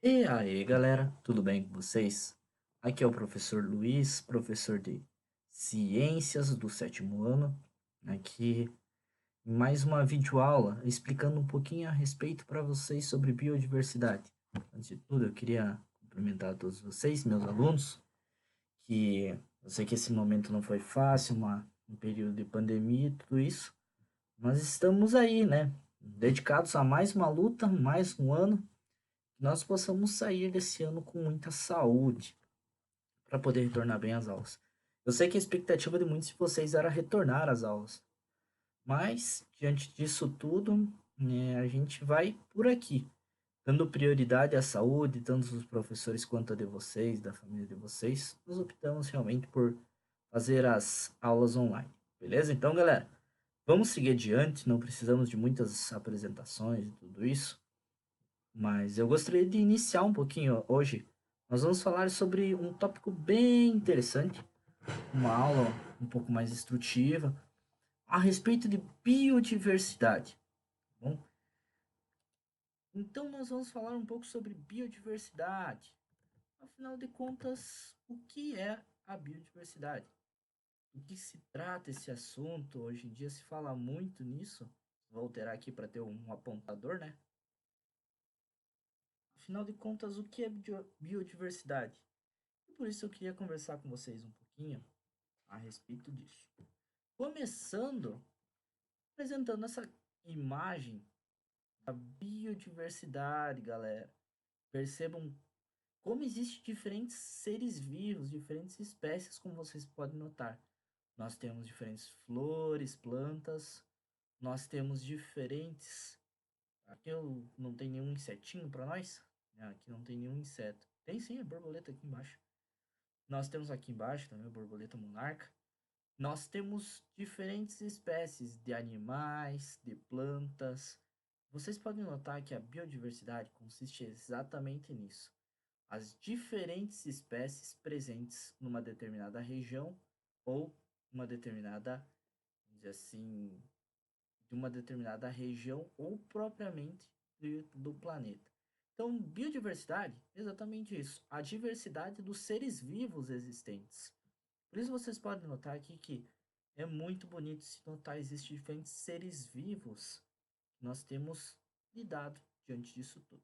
E aí, galera, tudo bem com vocês? Aqui é o professor Luiz, professor de Ciências do sétimo ano, aqui em mais uma videoaula explicando um pouquinho a respeito para vocês sobre biodiversidade. Antes de tudo, eu queria cumprimentar todos vocês, meus alunos, que eu sei que esse momento não foi fácil, um período de pandemia e tudo isso, mas estamos aí, né? Dedicados a mais uma luta, mais um ano que nós possamos sair desse ano com muita saúde para poder retornar bem às aulas. Eu sei que a expectativa de muitos de vocês era retornar às aulas, mas diante disso tudo, né, a gente vai por aqui, dando prioridade à saúde, tanto dos professores quanto a de vocês, da família de vocês. Nós optamos realmente por fazer as aulas online, beleza? Então, galera, vamos seguir adiante, não precisamos de muitas apresentações e tudo isso. Mas eu gostaria de iniciar um pouquinho hoje. Nós vamos falar sobre um tópico bem interessante, uma aula um pouco mais instrutiva, a respeito de biodiversidade. Tá bom? Então, nós vamos falar um pouco sobre biodiversidade. Afinal de contas, o que é a biodiversidade? Do que se trata esse assunto? Hoje em dia se fala muito nisso. Vou alterar aqui para ter um apontador, né? Afinal de contas, o que é biodiversidade? E por isso eu queria conversar com vocês um pouquinho a respeito disso. Começando apresentando essa imagem da biodiversidade, galera. Percebam como existem diferentes seres vivos, diferentes espécies, como vocês podem notar. Nós temos diferentes flores, plantas, nós temos diferentes. Aqui eu não tem nenhum insetinho para nós. Aqui não tem nenhum inseto. Tem sim a borboleta aqui embaixo. Nós temos aqui embaixo também a borboleta monarca. Nós temos diferentes espécies de animais, de plantas. Vocês podem notar que a biodiversidade consiste exatamente nisso. As diferentes espécies presentes numa determinada região ou uma determinada, vamos dizer assim, de uma determinada região ou propriamente do planeta. Então, biodiversidade é exatamente isso, a diversidade dos seres vivos existentes. Por isso vocês podem notar aqui que é muito bonito se notar existem diferentes seres vivos que nós temos lidado diante disso tudo.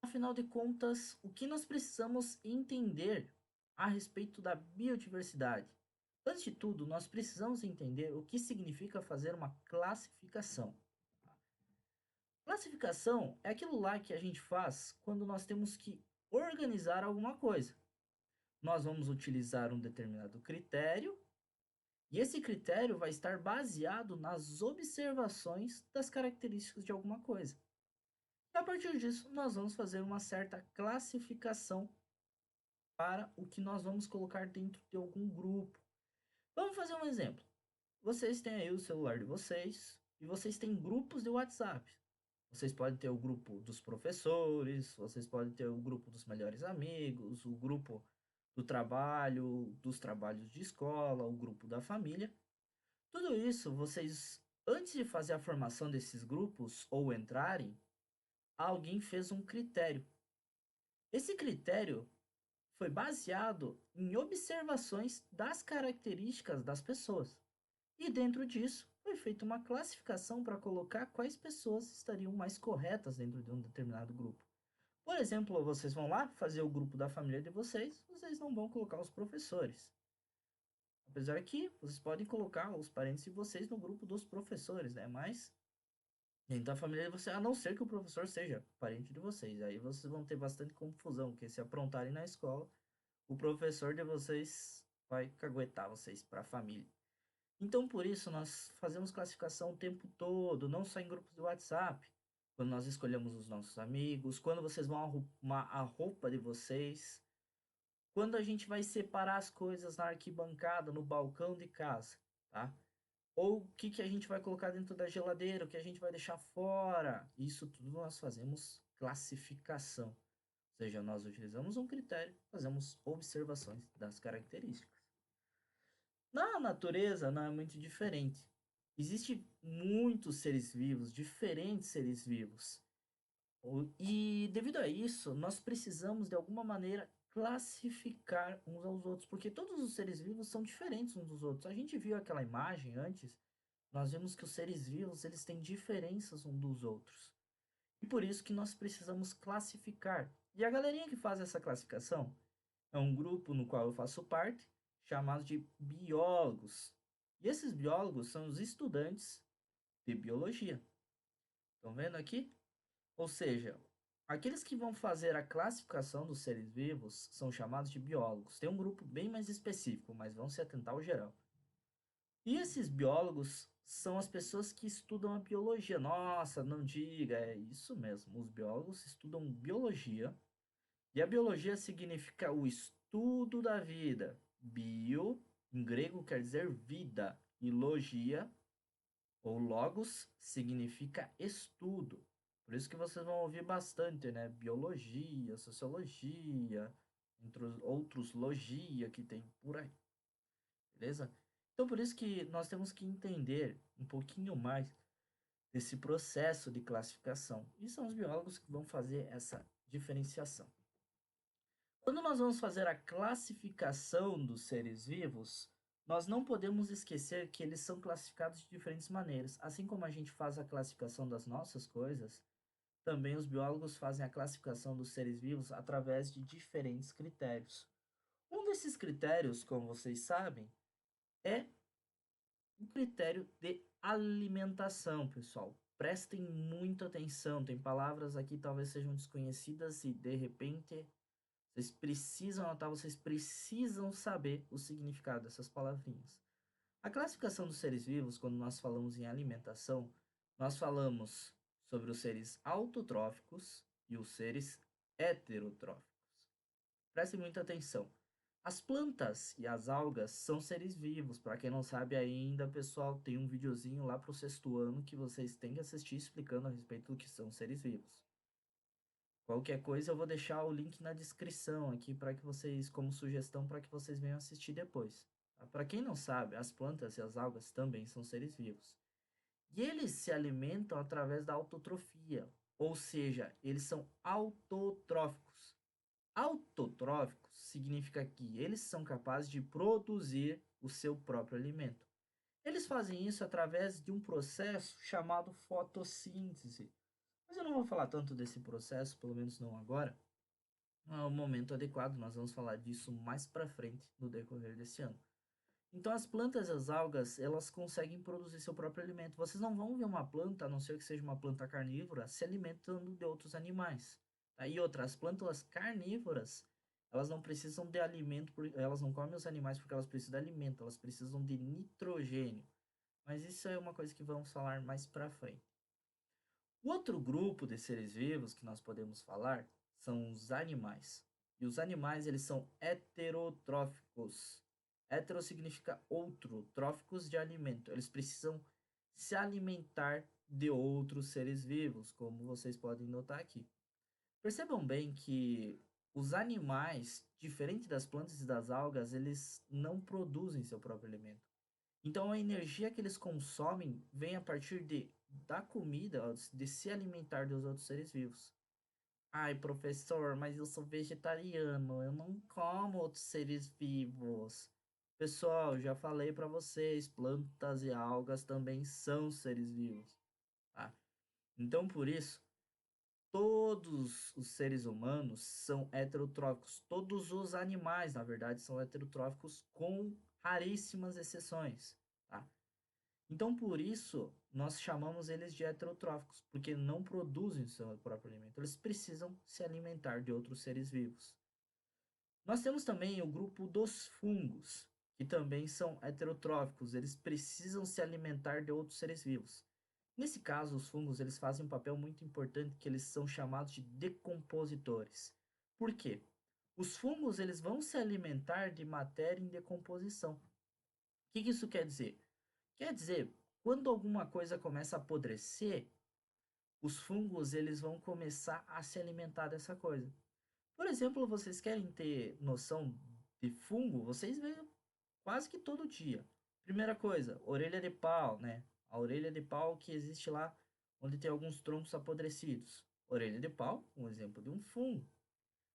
Afinal de contas, o que nós precisamos entender a respeito da biodiversidade? Antes de tudo, nós precisamos entender o que significa fazer uma classificação. Classificação é aquilo lá que a gente faz quando nós temos que organizar alguma coisa. Nós vamos utilizar um determinado critério e esse critério vai estar baseado nas observações das características de alguma coisa. E a partir disso, nós vamos fazer uma certa classificação para o que nós vamos colocar dentro de algum grupo. Vamos fazer um exemplo. Vocês têm aí o celular de vocês e vocês têm grupos de WhatsApp. Vocês podem ter o grupo dos professores, vocês podem ter o grupo dos melhores amigos, o grupo do trabalho, dos trabalhos de escola, o grupo da família. Tudo isso, vocês, antes de fazer a formação desses grupos ou entrarem, alguém fez um critério. Esse critério foi baseado em observações das características das pessoas. E dentro disso, foi feita uma classificação para colocar quais pessoas estariam mais corretas dentro de um determinado grupo. Por exemplo, vocês vão lá fazer o grupo da família de vocês, vocês não vão colocar os professores. Apesar que vocês podem colocar os parentes de vocês no grupo dos professores, né? Mas dentro da família de vocês, a não ser que o professor seja parente de vocês. Aí vocês vão ter bastante confusão, porque se aprontarem na escola, o professor de vocês vai caguetar vocês para a família. Então, por isso, nós fazemos classificação o tempo todo, não só em grupos de WhatsApp. Quando nós escolhemos os nossos amigos, quando vocês vão arrumar a roupa de vocês, quando a gente vai separar as coisas na arquibancada, no balcão de casa, tá? Ou o que a gente vai colocar dentro da geladeira, o que a gente vai deixar fora. Isso tudo nós fazemos classificação. Ou seja, nós utilizamos um critério, fazemos observações das características. Na natureza não é muito diferente. Existem muitos seres vivos, diferentes seres vivos. E devido a isso, nós precisamos de alguma maneira classificar uns aos outros, porque todos os seres vivos são diferentes uns dos outros. A gente viu aquela imagem antes, nós vimos que os seres vivos, eles têm diferenças uns dos outros. E por isso que nós precisamos classificar. E a galerinha que faz essa classificação é um grupo no qual eu faço parte, chamado de biólogos. E esses biólogos são os estudantes de biologia. Estão vendo aqui? Ou seja, aqueles que vão fazer a classificação dos seres vivos são chamados de biólogos. Tem um grupo bem mais específico, mas vão se atentar ao geral. E esses biólogos são as pessoas que estudam a biologia. Nossa, não diga, é isso mesmo. Os biólogos estudam biologia. E a biologia significa o estudo da vida. Bio, em grego, quer dizer vida. E logia, ou logos, significa estudo. Por isso que vocês vão ouvir bastante, né? Biologia, sociologia, entre outros, logia que tem por aí. Beleza? Então, por isso que nós temos que entender um pouquinho mais desse processo de classificação. E são os biólogos que vão fazer essa diferenciação. Quando nós vamos fazer a classificação dos seres vivos, nós não podemos esquecer que eles são classificados de diferentes maneiras. Assim como a gente faz a classificação das nossas coisas, também os biólogos fazem a classificação dos seres vivos através de diferentes critérios. Um desses critérios, como vocês sabem, é o critério de alimentação, pessoal. Prestem muita atenção, tem palavras aqui talvez sejam desconhecidas e de repente vocês precisam anotar, vocês precisam saber o significado dessas palavrinhas. A classificação dos seres vivos, quando nós falamos em alimentação, nós falamos sobre os seres autotróficos e os seres heterotróficos. Prestem muita atenção. As plantas e as algas são seres vivos. Para quem não sabe ainda, pessoal, tem um videozinho lá para o sexto ano que vocês têm que assistir explicando a respeito do que são seres vivos. Qualquer coisa eu vou deixar o link na descrição aqui para que vocês, como sugestão, para que vocês venham assistir depois. Tá? Para quem não sabe, as plantas e as algas também são seres vivos. E eles se alimentam através da autotrofia, ou seja, eles são autotróficos. Autotróficos significa que eles são capazes de produzir o seu próprio alimento. Eles fazem isso através de um processo chamado fotossíntese. Mas eu não vou falar tanto desse processo, pelo menos não agora. Não é o momento adequado, nós vamos falar disso mais para frente no decorrer desse ano. Então as plantas e as algas, elas conseguem produzir seu próprio alimento. Vocês não vão ver uma planta, a não ser que seja uma planta carnívora, se alimentando de outros animais. Tá? E outras plantas carnívoras, elas não precisam de alimento, elas não comem os animais porque elas precisam de alimento, elas precisam de nitrogênio. Mas isso é uma coisa que vamos falar mais para frente. O outro grupo de seres vivos que nós podemos falar são os animais. E os animais, eles são heterotróficos. Hetero significa outro, tróficos de alimento. Eles precisam se alimentar de outros seres vivos, como vocês podem notar aqui. Percebam bem que os animais, diferente das plantas e das algas, eles não produzem seu próprio alimento. Então a energia que eles consomem vem a partir da comida, de se alimentar dos outros seres vivos. Ai, professor, mas eu sou vegetariano, eu não como outros seres vivos. Pessoal, já falei para vocês, plantas e algas também são seres vivos, tá? Então, por isso, todos os seres humanos são heterotróficos. Todos os animais, na verdade, são heterotróficos com raríssimas exceções, tá? Então, por isso, nós chamamos eles de heterotróficos, porque não produzem seu próprio alimento. Eles precisam se alimentar de outros seres vivos. Nós temos também o grupo dos fungos, que também são heterotróficos. Eles precisam se alimentar de outros seres vivos. Nesse caso, os fungos eles fazem um papel muito importante, que eles são chamados de decompositores. Por quê? Os fungos eles vão se alimentar de matéria em decomposição. O que isso quer dizer? Quer dizer, quando alguma coisa começa a apodrecer, os fungos eles vão começar a se alimentar dessa coisa. Por exemplo, vocês querem ter noção de fungo? Vocês veem quase que todo dia. Primeira coisa, orelha de pau, né? A orelha de pau que existe lá onde tem alguns troncos apodrecidos. Orelha de pau, um exemplo de um fungo.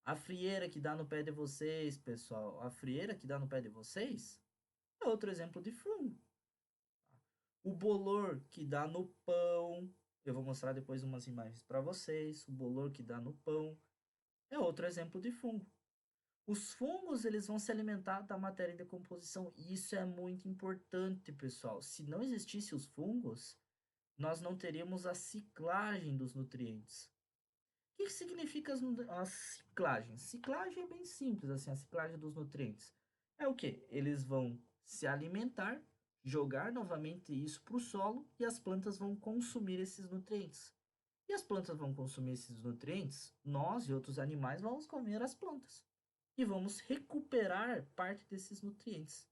A frieira que dá no pé de vocês, pessoal, a frieira que dá no pé de vocês é outro exemplo de fungo. O bolor que dá no pão, eu vou mostrar depois umas imagens para vocês. O bolor que dá no pão é outro exemplo de fungo. Os fungos, eles vão se alimentar da matéria em decomposição, e isso é muito importante, pessoal. Se não existissem os fungos, nós não teríamos a ciclagem dos nutrientes. O que significa a ciclagem? Ciclagem é bem simples, assim, a ciclagem dos nutrientes. É o que? Eles vão se alimentar, jogar novamente isso para o solo e as plantas vão consumir esses nutrientes. E as plantas vão consumir esses nutrientes, nós e outros animais vamos comer as plantas. E vamos recuperar parte desses nutrientes.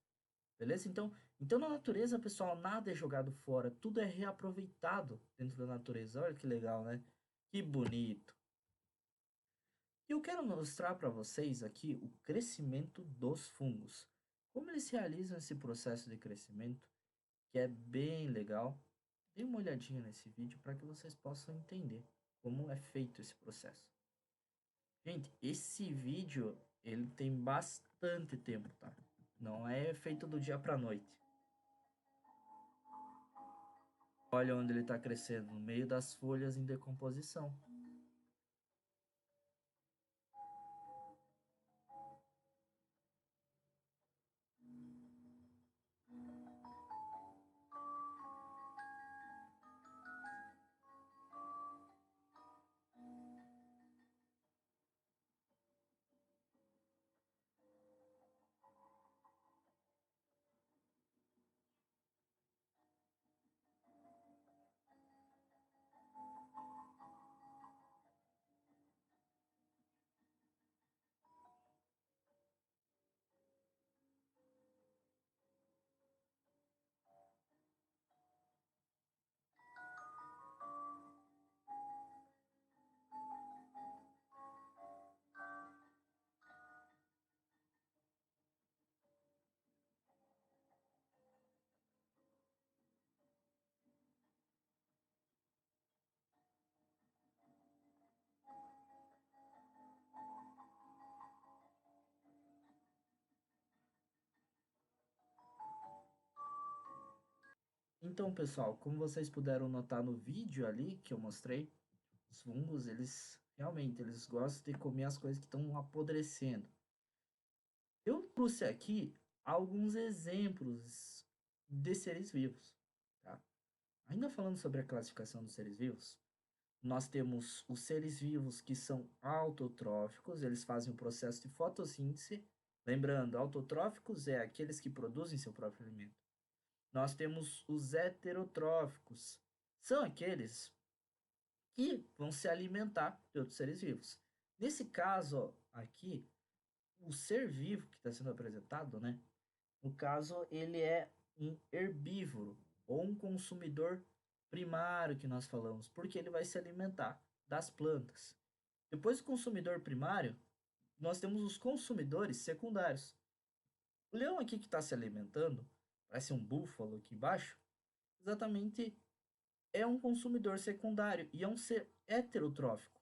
Beleza? Então na natureza, pessoal, nada é jogado fora, tudo é reaproveitado dentro da natureza. Olha que legal, né? Que bonito. E eu quero mostrar para vocês aqui o crescimento dos fungos. Como eles realizam esse processo de crescimento, que é bem legal. Dê uma olhadinha nesse vídeo para que vocês possam entender como é feito esse processo. Gente, esse vídeo ele tem bastante tempo, tá? Não é feito do dia para noite. Olha onde ele está crescendo, no meio das folhas em decomposição. Então, pessoal, como vocês puderam notar no vídeo ali que eu mostrei, os fungos, eles realmente eles gostam de comer as coisas que estão apodrecendo. Eu trouxe aqui alguns exemplos de seres vivos, tá? Ainda falando sobre a classificação dos seres vivos, nós temos os seres vivos que são autotróficos, eles fazem o processo de fotossíntese. Lembrando, autotróficos é aqueles que produzem seu próprio alimento. Nós temos os heterotróficos, são aqueles que vão se alimentar de outros seres vivos. Nesse caso, ó, aqui, o ser vivo que está sendo apresentado, né? No caso, ele é um herbívoro ou um consumidor primário que nós falamos, porque ele vai se alimentar das plantas. Depois do consumidor primário, nós temos os consumidores secundários. O leão aqui que está se alimentando, parece um búfalo aqui embaixo, exatamente é um consumidor secundário e é um ser heterotrófico.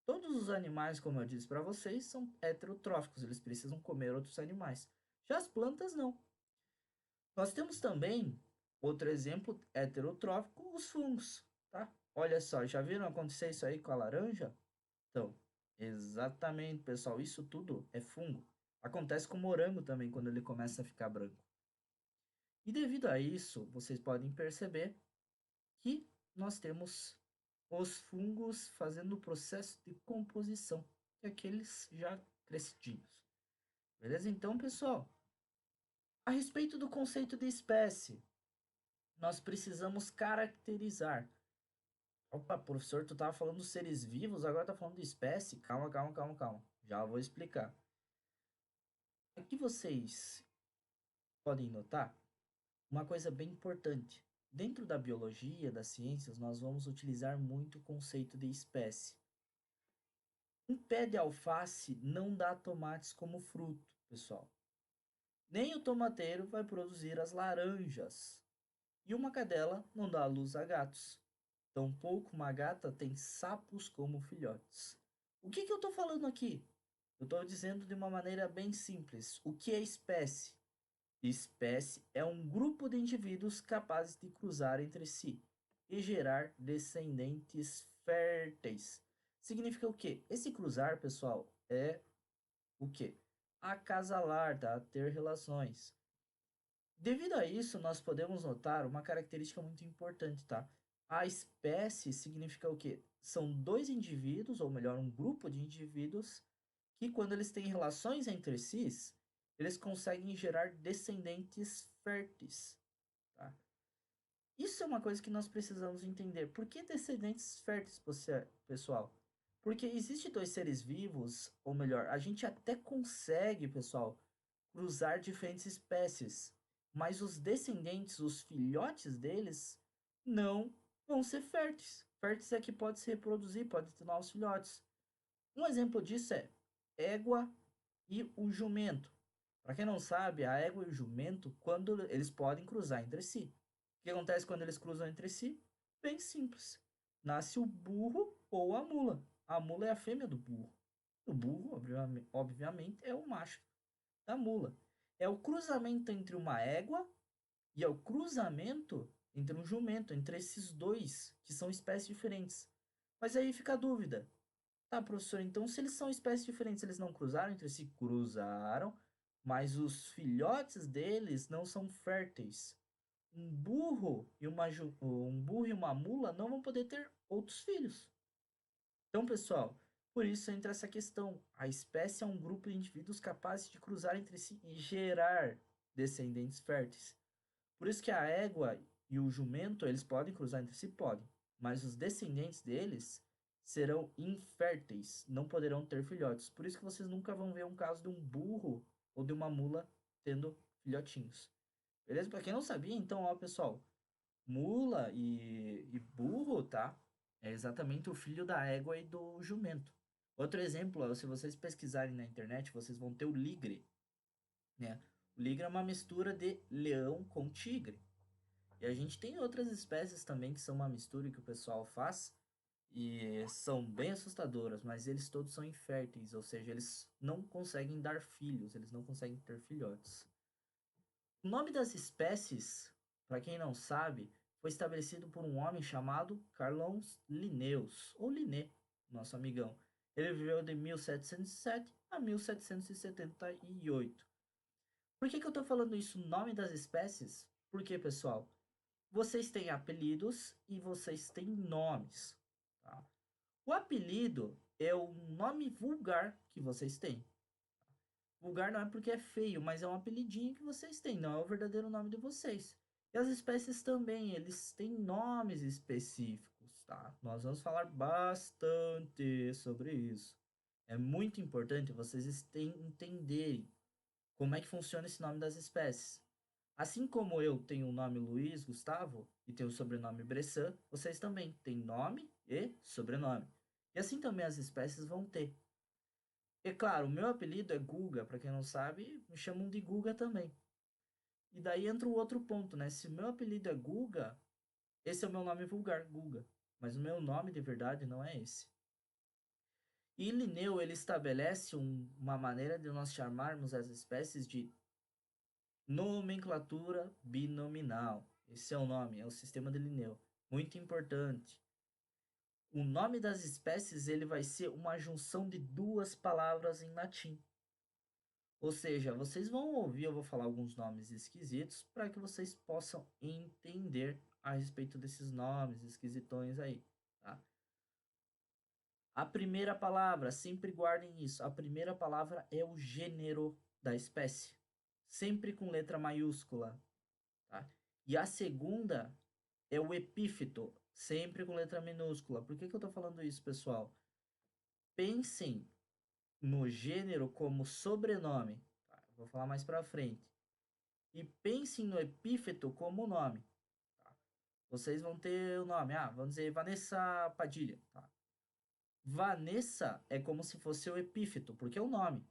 Todos os animais, como eu disse para vocês, são heterotróficos, eles precisam comer outros animais. Já as plantas não. Nós temos também outro exemplo heterotrófico, os fungos, tá? Olha só, já viram acontecer isso aí com a laranja? Então, exatamente, pessoal, isso tudo é fungo. Acontece com o morango também quando ele começa a ficar branco. E devido a isso, vocês podem perceber que nós temos os fungos fazendo o processo de composição, que é aqueles já crescidinhos. Beleza? Então, pessoal, a respeito do conceito de espécie, nós precisamos caracterizar. Opa, professor, tu estava falando dos seres vivos, agora tá falando de espécie? Calma, calma, calma, calma. Já vou explicar. Aqui vocês podem notar uma coisa bem importante. Dentro da biologia, das ciências, nós vamos utilizar muito o conceito de espécie. Um pé de alface não dá tomates como fruto, pessoal. Nem o tomateiro vai produzir as laranjas. E uma cadela não dá luz a gatos. Tampouco uma gata tem sapos como filhotes. O que eu estou falando aqui? Eu estou dizendo de uma maneira bem simples. O que é espécie? Espécie é um grupo de indivíduos capazes de cruzar entre si e gerar descendentes férteis. Significa o quê? Esse cruzar, pessoal, é o quê? Acasalar, tá? Ter relações. Devido a isso, nós podemos notar uma característica muito importante, tá? A espécie significa o quê? São dois indivíduos, ou melhor, um grupo de indivíduos, que quando eles têm relações entre si, eles conseguem gerar descendentes férteis, tá? Isso é uma coisa que nós precisamos entender. Por que descendentes férteis, pessoal? Porque existe dois seres vivos, ou melhor, a gente até consegue, pessoal, cruzar diferentes espécies, mas os descendentes, os filhotes deles, não vão ser férteis. Férteis é que pode se reproduzir, pode ter novos filhotes. Um exemplo disso é égua e o jumento. Para quem não sabe, a égua e o jumento, quando eles podem cruzar entre si. O que acontece quando eles cruzam entre si? Bem simples. Nasce o burro ou a mula. A mula é a fêmea do burro. O burro, obviamente, é o macho da mula. É o cruzamento entre uma égua e é o cruzamento entre um jumento, entre esses dois, que são espécies diferentes. Mas aí fica a dúvida. Tá, professor, então se eles são espécies diferentes, eles não cruzaram entre si? Cruzaram, mas os filhotes deles não são férteis. Um burro e uma mula não vão poder ter outros filhos. Então, pessoal, por isso entra essa questão. A espécie é um grupo de indivíduos capazes de cruzar entre si e gerar descendentes férteis. Por isso que a égua e o jumento, eles podem cruzar entre si? Podem. Mas os descendentes deles serão inférteis, não poderão ter filhotes. Por isso que vocês nunca vão ver um caso de um burro ou de uma mula tendo filhotinhos. Beleza? Para quem não sabia, então, ó, pessoal, mula e burro, tá? É exatamente o filho da égua e do jumento. Outro exemplo, ó, se vocês pesquisarem na internet, vocês vão ter o ligre, né? O ligre é uma mistura de leão com tigre. E a gente tem outras espécies também que são uma mistura que o pessoal faz e são bem assustadoras, mas eles todos são inférteis, ou seja, eles não conseguem dar filhos, eles não conseguem ter filhotes. O nome das espécies, para quem não sabe, foi estabelecido por um homem chamado Carlos Linnaeus, ou Linné, nosso amigão. Ele viveu de 1707 a 1778. Por que eu estou falando isso, nome das espécies? Porque, pessoal, vocês têm apelidos e vocês têm nomes. Tá? O apelido é o nome vulgar que vocês têm. Vulgar não é porque é feio, mas é um apelidinho que vocês têm, não é o verdadeiro nome de vocês. E as espécies também, eles têm nomes específicos, tá? Nós vamos falar bastante sobre isso. É muito importante vocês entenderem como é que funciona esse nome das espécies. Assim como eu tenho o nome Luiz Gustavo e tenho o sobrenome Bressan, vocês também têm nome e sobrenome. E assim também as espécies vão ter. E claro, o meu apelido é Guga, para quem não sabe, me chamam de Guga também. E daí entra o outro ponto, né? Se o meu apelido é Guga, esse é o meu nome vulgar, Guga. Mas o meu nome de verdade não é esse. E Linneu, ele estabelece uma maneira de nós chamarmos as espécies de nomenclatura binominal. Esse é o nome, é o sistema de Linneu. Muito importante. O nome das espécies ele vai ser uma junção de duas palavras em latim. Ou seja, vocês vão ouvir, eu vou falar alguns nomes esquisitos para que vocês possam entender a respeito desses nomes esquisitões aí, tá? A primeira palavra, sempre guardem isso, a primeira palavra é o gênero da espécie, sempre com letra maiúscula, tá? E a segunda é o epífito, sempre com letra minúscula. Por que eu estou falando isso, pessoal? Pensem no gênero como sobrenome, tá? Vou falar mais para frente. E pensem no epífeto como nome. Tá? Vocês vão ter o nome, vamos dizer Vanessa Padilha. Tá? Vanessa é como se fosse o epífeto, porque é o nome.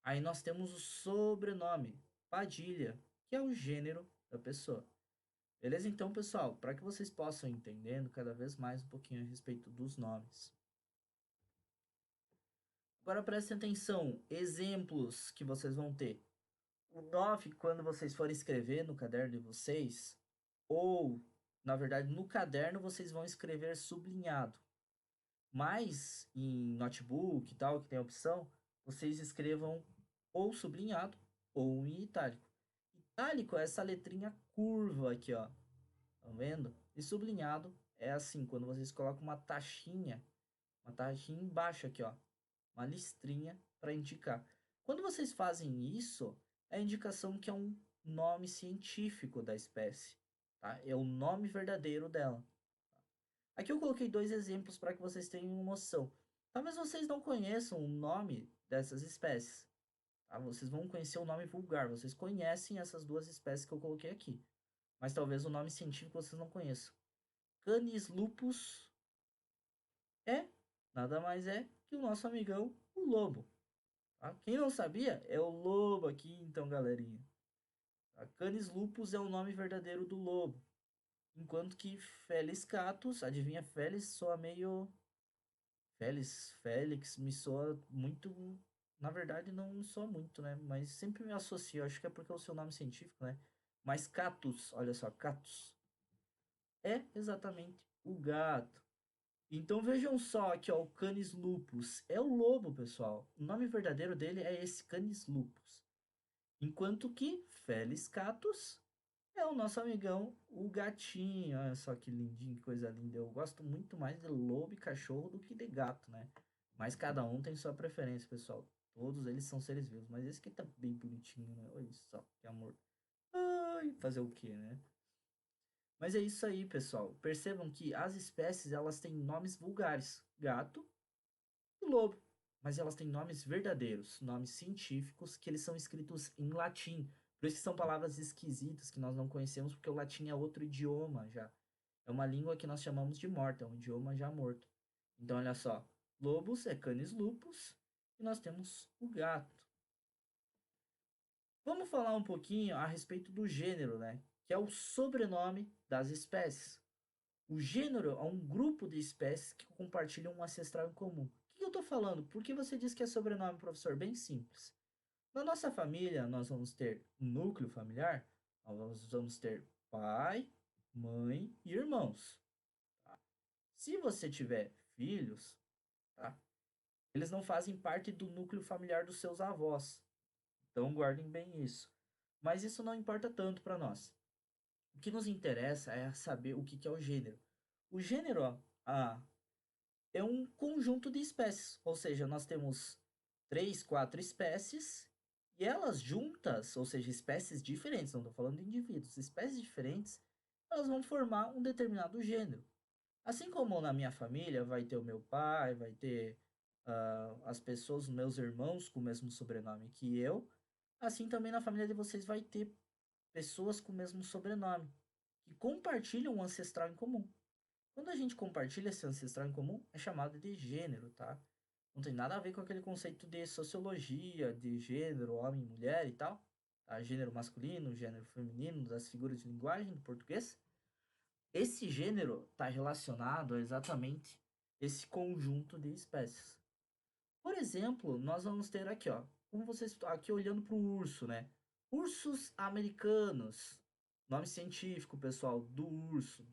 Aí nós temos o sobrenome, Padilha, que é o gênero da pessoa. Beleza? Então, pessoal, para que vocês possam ir entendendo cada vez mais um pouquinho a respeito dos nomes. Agora prestem atenção, exemplos que vocês vão ter. O 9, quando vocês forem escrever no caderno de vocês, ou, na verdade, no caderno vocês vão escrever sublinhado. Mas em notebook e tal, que tem a opção, vocês escrevam ou sublinhado ou em itálico. Itálico é essa letrinha curva aqui, ó. Tá vendo? E sublinhado é assim, quando vocês colocam uma taxinha embaixo aqui, ó. Uma listrinha para indicar. Quando vocês fazem isso, é a indicação que é um nome científico da espécie, tá? É o nome verdadeiro dela. Aqui eu coloquei dois exemplos para que vocês tenham uma noção. Talvez vocês não conheçam o nome dessas espécies, tá? Vocês vão conhecer o nome vulgar, vocês conhecem essas duas espécies que eu coloquei aqui, mas talvez o nome científico vocês não conheçam. Canis lupus é nada mais é que o nosso amigão, o lobo. Tá? Quem não sabia é o lobo aqui, então, galerinha. Tá? Canis lupus é o nome verdadeiro do lobo. Enquanto que Felis catus, adivinha, Felis soa meio. Félix me soa muito. Na verdade, não me soa muito, né? Mas sempre me associo, acho que é porque é o seu nome científico, né? Mas catus, olha só, catus. É exatamente o gato. Então vejam só aqui, ó, o Canis lupus. É o lobo, pessoal. O nome verdadeiro dele é esse Canis lupus. Enquanto que Felis catus é o nosso amigão, o gatinho. Olha só que lindinho, que coisa linda. Eu gosto muito mais de lobo e cachorro do que de gato, né? Mas cada um tem sua preferência, pessoal. Todos eles são seres vivos. Mas esse aqui tá bem bonitinho, né? Olha só, que amor. Ai, fazer o quê, né? Mas é isso aí, pessoal. Percebam que as espécies, elas têm nomes vulgares. Gato e lobo. Mas elas têm nomes verdadeiros, nomes científicos, que eles são escritos em latim. Por isso que são palavras esquisitas que nós não conhecemos, porque o latim é outro idioma já. É uma língua que nós chamamos de morta, é um idioma já morto. Então, olha só. Lobos é canis lupus e nós temos o gato. Vamos falar um pouquinho a respeito do gênero, né? Que é o sobrenome das espécies. O gênero é um grupo de espécies que compartilham um ancestral em comum. O que eu estou falando? Por que você diz que é sobrenome, professor? Bem simples. Na nossa família, nós vamos ter um núcleo familiar, nós vamos ter pai, mãe e irmãos. Tá? Se você tiver filhos, tá? Eles não fazem parte do núcleo familiar dos seus avós. Então guardem bem isso. Mas isso não importa tanto para nós. O que nos interessa é saber o que é o gênero. O gênero, ó, é um conjunto de espécies, ou seja, nós temos 3, 4 espécies e elas juntas, ou seja, espécies diferentes, não estou falando de indivíduos, espécies diferentes, elas vão formar um determinado gênero. Assim como na minha família vai ter o meu pai, vai ter as pessoas, meus irmãos com o mesmo sobrenome que eu, assim também na família de vocês vai ter pessoas com o mesmo sobrenome, que compartilham um ancestral em comum. Quando a gente compartilha esse ancestral em comum, é chamado de gênero, tá? Não tem nada a ver com aquele conceito de sociologia, de gênero, homem e mulher e tal. Tá? Gênero masculino, gênero feminino, das figuras de linguagem do português. Esse gênero está relacionado a exatamente esse conjunto de espécies. Por exemplo, nós vamos ter aqui, ó, como vocês estão aqui olhando para o urso, né? Ursos americanos. Nome científico, pessoal, do urso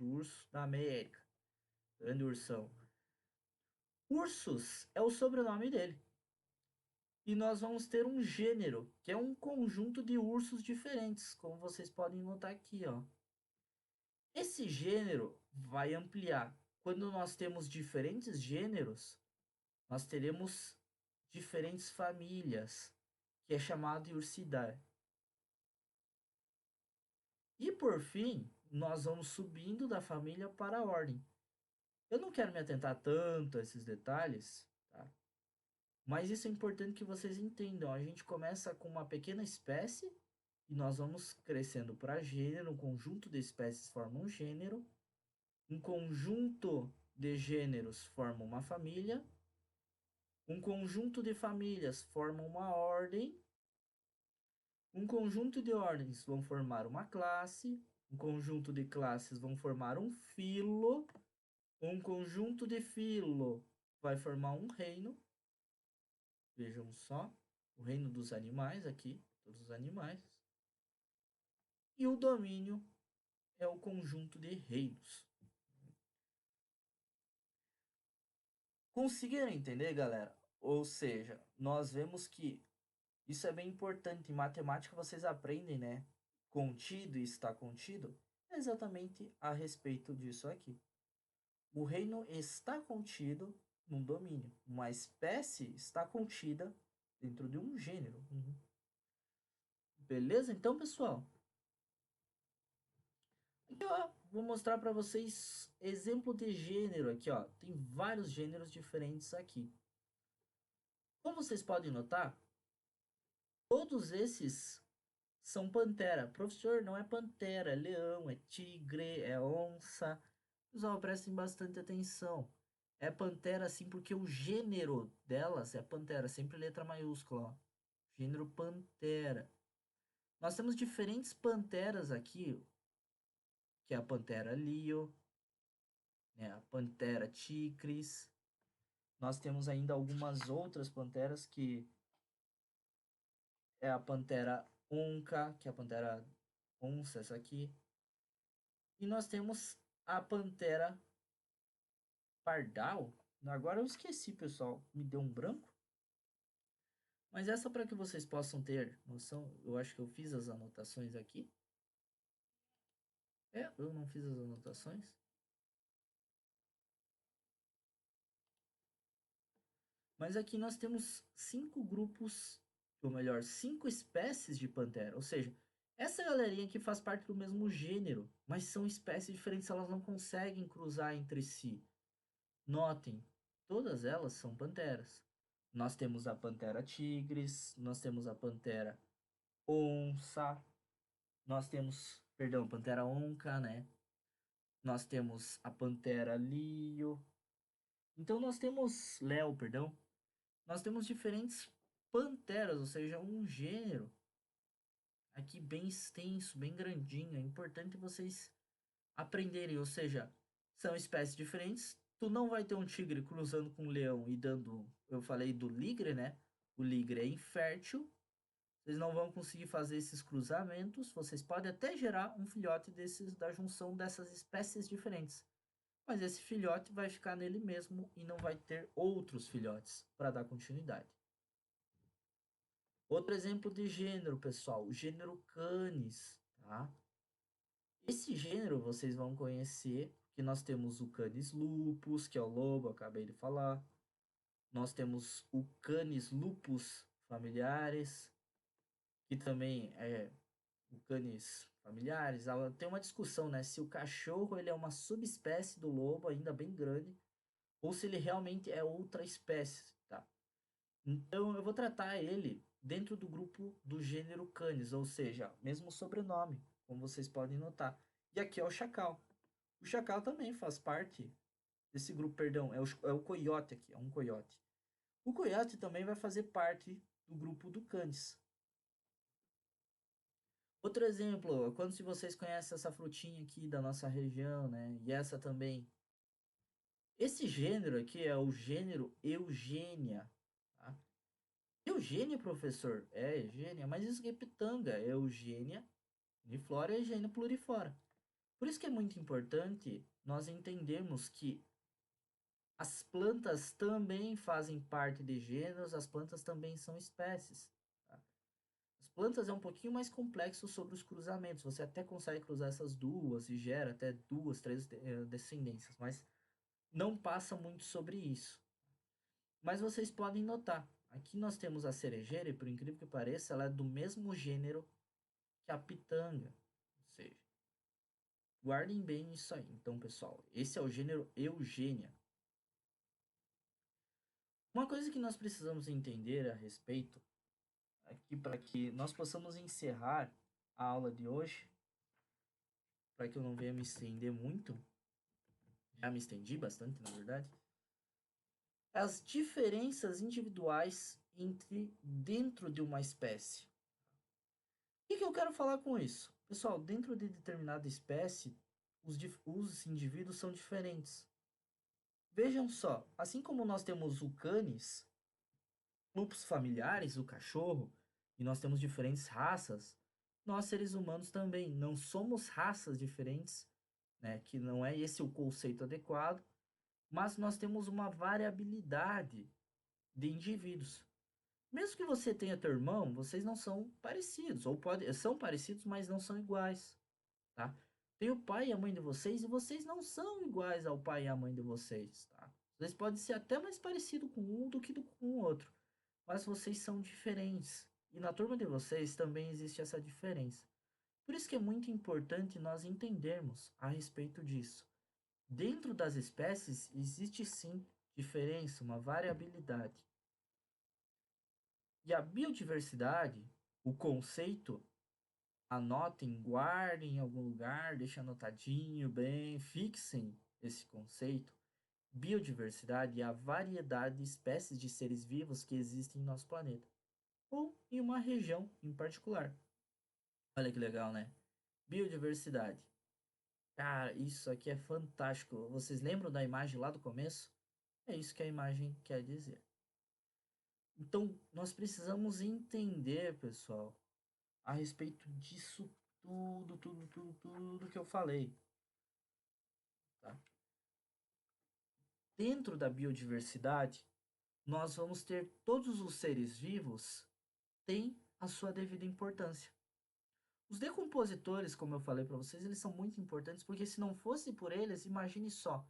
da América. Grande ursão. Ursus é o sobrenome dele. E nós vamos ter um gênero, que é um conjunto de ursos diferentes, como vocês podem notar aqui, ó. Esse gênero vai ampliar. Quando nós temos diferentes gêneros, nós teremos diferentes famílias, que é chamado de ursidar. E por fim, nós vamos subindo da família para a ordem. Eu não quero me atentar tanto a esses detalhes, tá? Mas isso é importante que vocês entendam. A gente começa com uma pequena espécie e nós vamos crescendo para gênero. Um conjunto de espécies forma um gênero. Um conjunto de gêneros forma uma família. Um conjunto de famílias forma uma ordem. Um conjunto de ordens vão formar uma classe. Um conjunto de classes vão formar um filo. Um conjunto de filo vai formar um reino. Vejam só. O reino dos animais aqui. Todos os animais. E o domínio é o conjunto de reinos. Conseguiram entender, galera? Ou seja, nós vemos que isso é bem importante. Em matemática vocês aprendem, né? Contido e está contido. É exatamente a respeito disso aqui. O reino está contido num domínio. Uma espécie está contida dentro de um gênero. Beleza? Então, pessoal, aqui, ó, vou mostrar para vocês exemplo de gênero aqui, ó. Tem vários gêneros diferentes aqui. Como vocês podem notar, todos esses são pantera. Professor, não é pantera, é leão, é tigre, é onça. Pessoal, prestem bastante atenção. É pantera sim, porque o gênero delas é pantera, sempre letra maiúscula, ó. Gênero pantera. Nós temos diferentes panteras aqui, que é a pantera lio, né, a pantera tigris. Nós temos ainda algumas outras panteras que é a pantera onca, que é a pantera onça, essa aqui. E nós temos a pantera pardal. Agora eu esqueci, pessoal, me deu um branco. Mas essa para que vocês possam ter noção, eu acho que eu fiz as anotações aqui. É, eu não fiz as anotações. Mas aqui nós temos 5 grupos, ou melhor, 5 espécies de pantera. Ou seja, essa galerinha aqui faz parte do mesmo gênero, mas são espécies diferentes, elas não conseguem cruzar entre si. Notem, todas elas são panteras. Nós temos a pantera tigres, nós temos a pantera onça, nós temos, perdão, pantera onca, né? Nós temos a pantera lio. Então nós temos léo, perdão. Nós temos diferentes panteras, ou seja, um gênero aqui bem extenso, bem grandinho. É importante vocês aprenderem, ou seja, são espécies diferentes. Tu não vai ter um tigre cruzando com um leão e dando, eu falei do ligre, né? O ligre é infértil. Vocês não vão conseguir fazer esses cruzamentos. Vocês podem até gerar um filhote desses da junção dessas espécies diferentes. Mas esse filhote vai ficar nele mesmo e não vai ter outros filhotes para dar continuidade. Outro exemplo de gênero, pessoal, o gênero Canis, tá? Esse gênero vocês vão conhecer, que nós temos o Canis lupus, que é o lobo, acabei de falar. Nós temos o Canis lupus familiares, que também é o Canis familiares. Tem uma discussão, né, se o cachorro ele é uma subespécie do lobo, ainda bem grande, ou se ele realmente é outra espécie, tá? Então eu vou tratar ele dentro do grupo do gênero Canis, ou seja, mesmo sobrenome, como vocês podem notar. E aqui é o chacal. O chacal também faz parte desse grupo, perdão, é o coiote aqui, é um coiote. O coiote também vai fazer parte do grupo do Canis. Outro exemplo, quando se vocês conhecem essa frutinha aqui da nossa região, né? E essa também. Esse gênero aqui é o gênero Eugênia, tá? Eugênia, professor? É, Eugênia, mas isso aqui é pitanga, é Eugênia uniflora e Eugênia pluriflora. Por isso que é muito importante nós entendermos que as plantas também fazem parte de gêneros, as plantas também são espécies. Tá? As plantas é um pouquinho mais complexo sobre os cruzamentos. Você até consegue cruzar essas duas e gera até duas, três descendências, mas não passa muito sobre isso. Mas vocês podem notar, aqui nós temos a cerejeira e por incrível que pareça, ela é do mesmo gênero que a pitanga. Ou seja, guardem bem isso aí. Então, pessoal, esse é o gênero Eugênia. Uma coisa que nós precisamos entender a respeito aqui para que nós possamos encerrar a aula de hoje, para que eu não venha me estender muito, já me estendi bastante, na verdade, as diferenças individuais entre dentro de uma espécie. O que eu quero falar com isso? Pessoal, dentro de determinada espécie, os indivíduos são diferentes. Vejam só, assim como nós temos o canis, grupos familiares, o cachorro, e nós temos diferentes raças, nós seres humanos também não somos raças diferentes, né? Que não é esse o conceito adequado, mas nós temos uma variabilidade de indivíduos. Mesmo que você tenha teu irmão, vocês não são parecidos, ou são parecidos, mas não são iguais, tá? Tem o pai e a mãe de vocês e vocês não são iguais ao pai e à mãe de vocês, tá? Vocês podem ser até mais parecidos com um do que com o outro, mas vocês são diferentes. E na turma de vocês também existe essa diferença. Por isso que é muito importante nós entendermos a respeito disso. Dentro das espécies existe sim diferença, uma variabilidade. E a biodiversidade, o conceito, anotem, guardem em algum lugar, deixem anotadinho bem, fixem esse conceito. Biodiversidade é a variedade de espécies de seres vivos que existem em nosso planeta, ou em uma região em particular. Olha que legal, né? Biodiversidade. Cara, isso aqui é fantástico. Vocês lembram da imagem lá do começo? É isso que a imagem quer dizer. Então, nós precisamos entender, pessoal, a respeito disso tudo que eu falei, tá? Dentro da biodiversidade, nós vamos ter todos os seres vivos têm a sua devida importância. Os decompositores, como eu falei para vocês, eles são muito importantes porque se não fosse por eles, imagine só,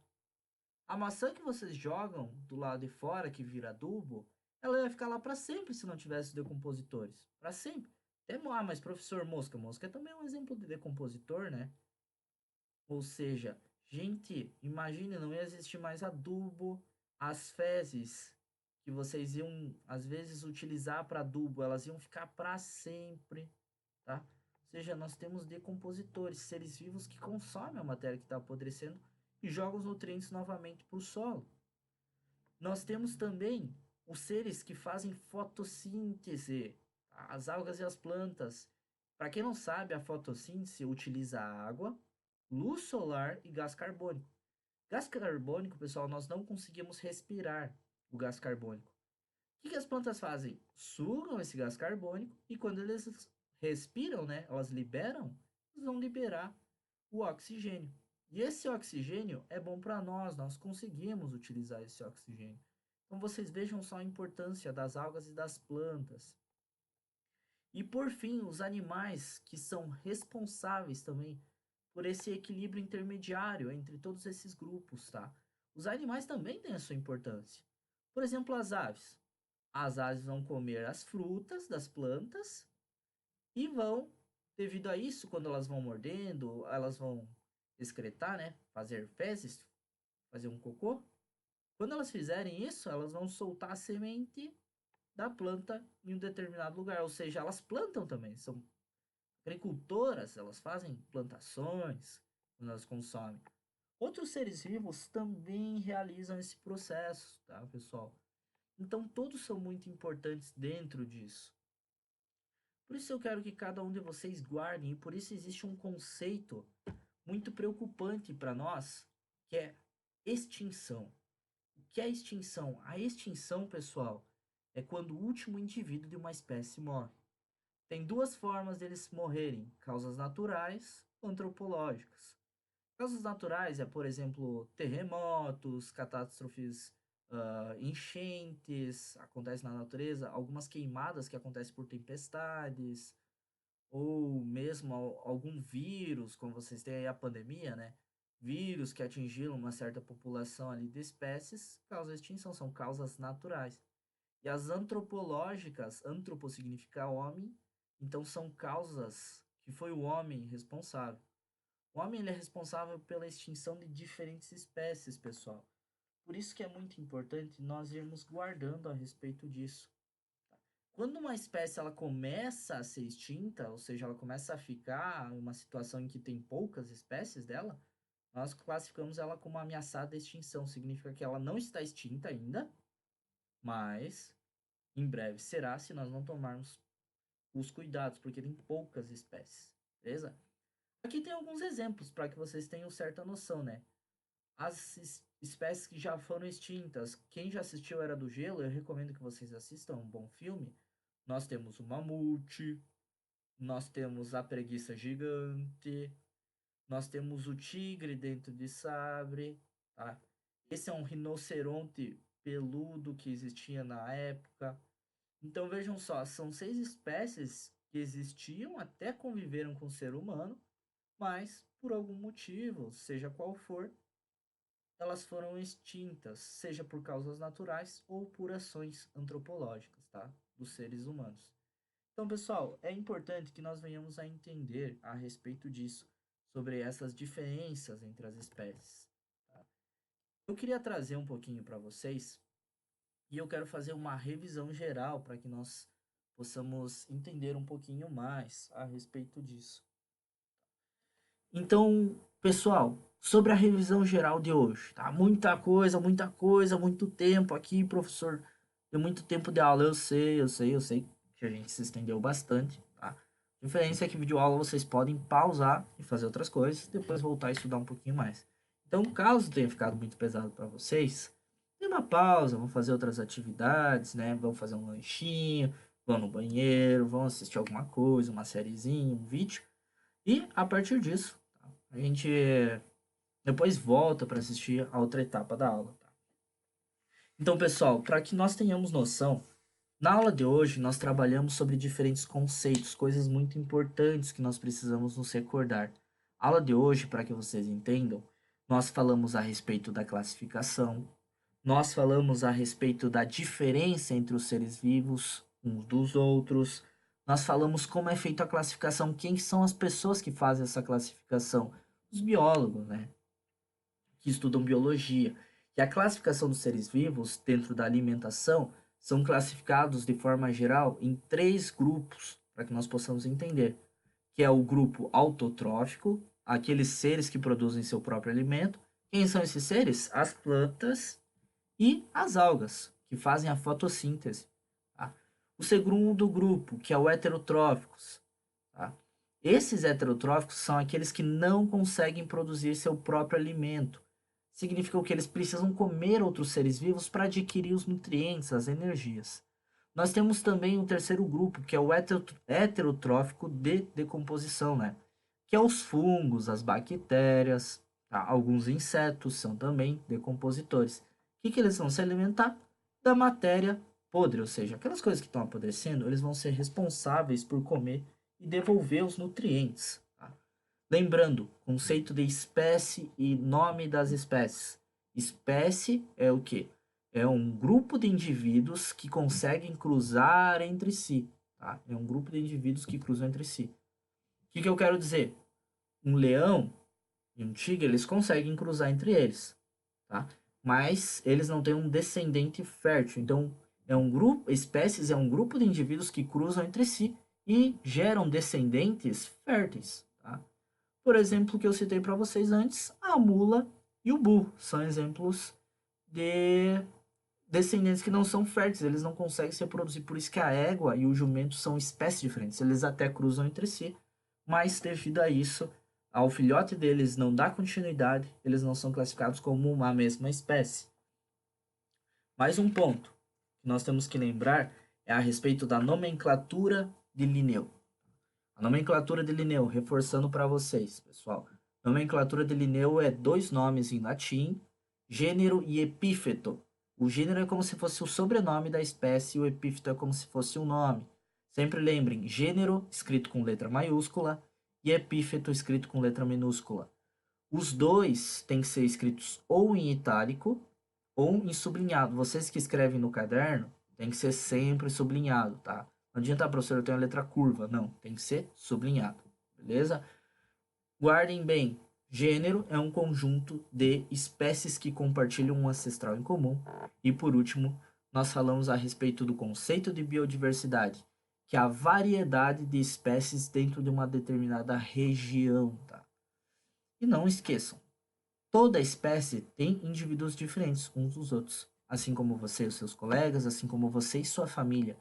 a maçã que vocês jogam do lado de fora que vira adubo, ela ia ficar lá para sempre se não tivesse decompositores, para sempre. Até, mas professor Mosca, Mosca é também um exemplo de decompositor, né? Ou seja, gente, imagine, não ia existir mais adubo, as fezes que vocês iam às vezes utilizar para adubo, elas iam ficar para sempre, tá? Ou seja, nós temos decompositores, seres vivos que consomem a matéria que está apodrecendo e jogam os nutrientes novamente para o solo. Nós temos também os seres que fazem fotossíntese, tá? As algas e as plantas. Para quem não sabe, a fotossíntese utiliza água, luz solar e gás carbônico. Gás carbônico, pessoal, nós não conseguimos respirar o gás carbônico. O que as plantas fazem? Sugam esse gás carbônico e quando eles respiram, né, elas liberam, eles vão liberar o oxigênio. E esse oxigênio é bom para nós, nós conseguimos utilizar esse oxigênio. Então vocês vejam só a importância das algas e das plantas. E por fim, os animais que são responsáveis também por esse equilíbrio intermediário entre todos esses grupos, tá? Os animais também têm a sua importância. Por exemplo, as aves. As aves vão comer as frutas das plantas e vão, devido a isso, quando elas vão mordendo, elas vão excretar, né? Fazer fezes, fazer um cocô. Quando elas fizerem isso, elas vão soltar a semente da planta em um determinado lugar. Ou seja, elas plantam também, são agricultoras, elas fazem plantações quando elas consomem. Outros seres vivos também realizam esse processo, tá, pessoal? Então, todos são muito importantes dentro disso. Por isso eu quero que cada um de vocês guardem, e por isso existe um conceito muito preocupante para nós, que é extinção. O que é extinção? A extinção, pessoal, é quando o último indivíduo de uma espécie morre. Tem duas formas deles morrerem: causas naturais ou antropológicas. Causas naturais é, por exemplo, terremotos, catástrofes, enchentes, acontece na natureza, algumas queimadas que acontecem por tempestades, ou mesmo algum vírus, como vocês têm aí a pandemia, né? Vírus que atingiram uma certa população ali de espécies, causa extinção, são causas naturais. E as antropológicas, antropo significa homem, então são causas que foi o homem responsável. O homem ele é responsável pela extinção de diferentes espécies, pessoal. Por isso que é muito importante nós irmos guardando a respeito disso. Quando uma espécie ela começa a ser extinta, ou seja, ela começa a ficar em uma situação em que tem poucas espécies dela, nós classificamos ela como ameaçada de extinção. Significa que ela não está extinta ainda, mas em breve será se nós não tomarmos os cuidados, porque tem poucas espécies, beleza? Aqui tem alguns exemplos para que vocês tenham certa noção, né? As espécies que já foram extintas. Quem já assistiu Era do Gelo, eu recomendo que vocês assistam, é um bom filme. Nós temos o mamute, nós temos a preguiça gigante, nós temos o tigre dentro de sabre, tá? Esse é um rinoceronte peludo que existia na época. Então vejam só, são 6 espécies que existiam, até conviveram com o ser humano, mas por algum motivo, seja qual for, elas foram extintas, seja por causas naturais ou por ações antropológicas, tá? Dos seres humanos. Então, pessoal, é importante que nós venhamos a entender a respeito disso, sobre essas diferenças entre as espécies. Tá? Eu queria trazer um pouquinho para vocês e eu quero fazer uma revisão geral para que nós possamos entender um pouquinho mais a respeito disso. Então, pessoal, sobre a revisão geral de hoje, tá? Muita coisa, muito tempo aqui, professor. Deu muito tempo de aula, eu sei que a gente se estendeu bastante, tá? A diferença é que vídeo aula vocês podem pausar e fazer outras coisas, depois voltar a estudar um pouquinho mais. Então, caso tenha ficado muito pesado para vocês, dê uma pausa, vão fazer outras atividades, né? Vão fazer um lanchinho, vão no banheiro, vão assistir alguma coisa, uma sériezinha, um vídeo. E a partir disso, tá? A gente depois volta para assistir a outra etapa da aula. Tá? Então, pessoal, para que nós tenhamos noção, na aula de hoje nós trabalhamos sobre diferentes conceitos, coisas muito importantes que nós precisamos nos recordar. A aula de hoje, para que vocês entendam, nós falamos a respeito da classificação, nós falamos a respeito da diferença entre os seres vivos uns dos outros. Nós falamos como é feita a classificação, quem são as pessoas que fazem essa classificação, os biólogos, né, que estudam biologia. E a classificação dos seres vivos dentro da alimentação são classificados de forma geral em 3 grupos, para que nós possamos entender, que é o grupo autotrófico, aqueles seres que produzem seu próprio alimento. Quem são esses seres? As plantas e as algas, que fazem a fotossíntese. Tá? O segundo grupo, que é o heterotróficos. Tá? Esses heterotróficos são aqueles que não conseguem produzir seu próprio alimento. Significa que eles precisam comer outros seres vivos para adquirir os nutrientes, as energias. Nós temos também um terceiro grupo, que é o heterotrófico de decomposição, né? Que é os fungos, as bactérias, tá? Alguns insetos são também decompositores. O que eles vão se alimentar? Da matéria podre, ou seja, aquelas coisas que estão apodrecendo, eles vão ser responsáveis por comer e devolver os nutrientes. Tá? Lembrando, conceito de espécie e nome das espécies. Espécie é o quê? É um grupo de indivíduos que conseguem cruzar entre si. Tá? É um grupo de indivíduos que cruzam entre si. O que eu quero dizer? Um leão e um tigre, eles conseguem cruzar entre eles. Tá? Mas eles não têm um descendente fértil. Então, é um grupo, espécies é um grupo de indivíduos que cruzam entre si e geram descendentes férteis. Tá? Por exemplo, que eu citei para vocês antes, a mula e o burro são exemplos de descendentes que não são férteis, eles não conseguem se reproduzir. Por isso que a égua e o jumento são espécies diferentes. Eles até cruzam entre si, mas devido a isso, ao filhote deles não dar continuidade, eles não são classificados como uma mesma espécie. Mais um ponto que nós temos que lembrar é a respeito da nomenclatura de Linneu. A nomenclatura de Linneu, reforçando para vocês, pessoal. Nomenclatura de Linneu é 2 nomes em latim, gênero e epífeto. O gênero é como se fosse o sobrenome da espécie e o epífeto é como se fosse um nome. Sempre lembrem, gênero escrito com letra maiúscula e epífeto escrito com letra minúscula. Os dois têm que ser escritos ou em itálico ou em sublinhado. Vocês que escrevem no caderno, tem que ser sempre sublinhado, tá? Não adianta, professor, eu tenho a letra curva. Não, tem que ser sublinhado, beleza? Guardem bem, gênero é um conjunto de espécies que compartilham um ancestral em comum. E por último, nós falamos a respeito do conceito de biodiversidade, que é a variedade de espécies dentro de uma determinada região, tá? E não esqueçam, toda espécie tem indivíduos diferentes uns dos outros, assim como você e os seus colegas, assim como você e sua família.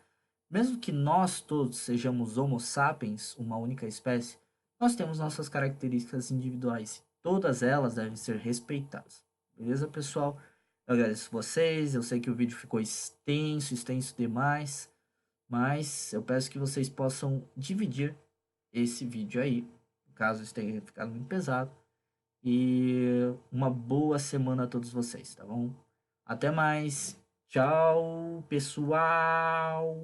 Mesmo que nós todos sejamos Homo sapiens, uma única espécie, nós temos nossas características individuais. Todas elas devem ser respeitadas. Beleza, pessoal? Eu agradeço vocês. Eu sei que o vídeo ficou extenso demais. Mas eu peço que vocês possam dividir esse vídeo aí, caso isso tenha ficado muito pesado. E uma boa semana a todos vocês, tá bom? Até mais. Tchau, pessoal.